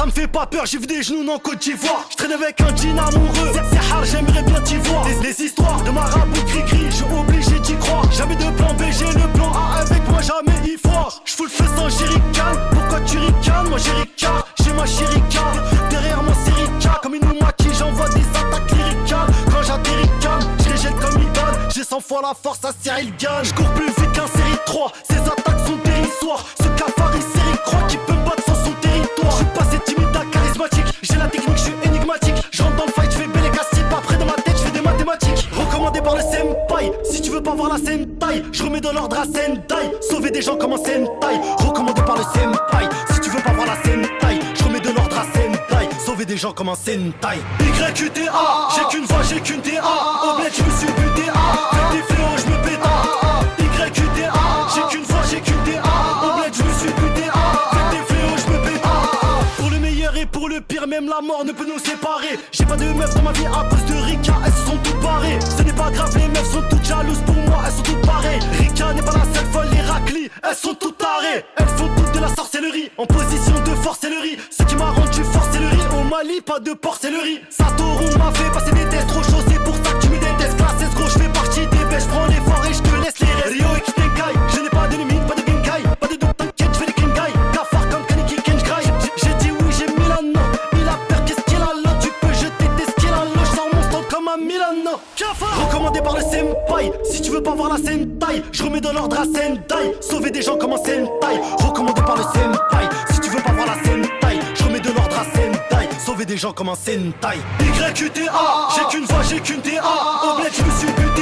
Ça me fait pas peur, j'ai vu des genoux en Côte d'Ivoire. Je traîne avec un jean amoureux, c'est hard, j'aimerais bien t'y voir. Les histoires de marabout cri-cri, je suis obligé d'y croire. Jamais de plan B, j'ai le plan A, avec moi jamais il foire. Je fous le feu sans jerrycan, pourquoi tu ricanes? Moi j'ai Ricard, j'ai ma chérica. Derrière moi c'est Ricard, comme une maquille, j'envoie des attaques lyricales. Quand j'atterris calme, je les jette comme idole. J'ai 100 fois la force à Cyril Gann. Je cours plus vite qu'un série 3, ces attaques sont dérisoires. Ce cafard il série croit qu'il peut me battre sans son territoire. Je suis passé timide à charismatique, j'ai la technique, je suis énigmatique. Je rentre dans le fight, je fais belle et casse-type. Après dans ma tête, je fais des mathématiques. Recommandé par le senpai, si tu veux pas voir la sentai, je remets dans l'ordre à Sentai. Sauver des gens comme un sentai. Recommandé par le senpai, si tu veux pas voir la sentai, je remets de l'ordre à Sentai. Sauver des gens comme un sentai. YQTA, j'ai qu'une voix, j'ai qu'une TA. Au bled, je me suis buté A. Fais des fléaux, je me péta. YQTA, j'ai qu'une voix, j'ai qu'une TA. Au bled, je me suis buté A. Fais des fléaux, je me péta. Pour le meilleur et pour le pire, même la mort ne peut nous séparer. J'ai pas de meufs dans ma vie à cause de Rika, elles se sont toutes barrées. Ce n'est pas grave, les meufs sont toutes jalouses pour moi, elles sont toutes pareilles. Rika n'est pas la seule folle, les raclis, elles sont toutes tarées. Elles font toutes de la sorcellerie, en position de forcellerie. Ce qui m'a rendu forcellerie, au Mali, pas de porcellerie. Satoru m'a fait passer des tests trop chauds, c'est pour ça que tu me détestes. Classe escroc, je fais partie des bêtes, je prends l'effort et je te laisse les restes. Rio et Kitenkai, je n'ai pas de limite, pas de Genkai. Pas de doute, t'inquiète, je fais les clean guy. Cafard comme Kaneki Kenjkai. J'ai dit oui, j'ai Milano. Il a peur, qu'est-ce qu'il a là? Tu peux jeter des skills à l'eau, je sors mon stand comme un Milano. Recommandé par le senpai, si tu veux pas voir la sentai, je remets dans l'ordre à Sentai. Sauver des gens comme un sentai. Recommandé par le senpai, si tu veux pas voir la sentai, je remets de l'ordre à Sentai. Sauver des gens comme un sentai. YQTA, j'ai qu'une voix, j'ai qu'une TA. Au bled, je me suis buté.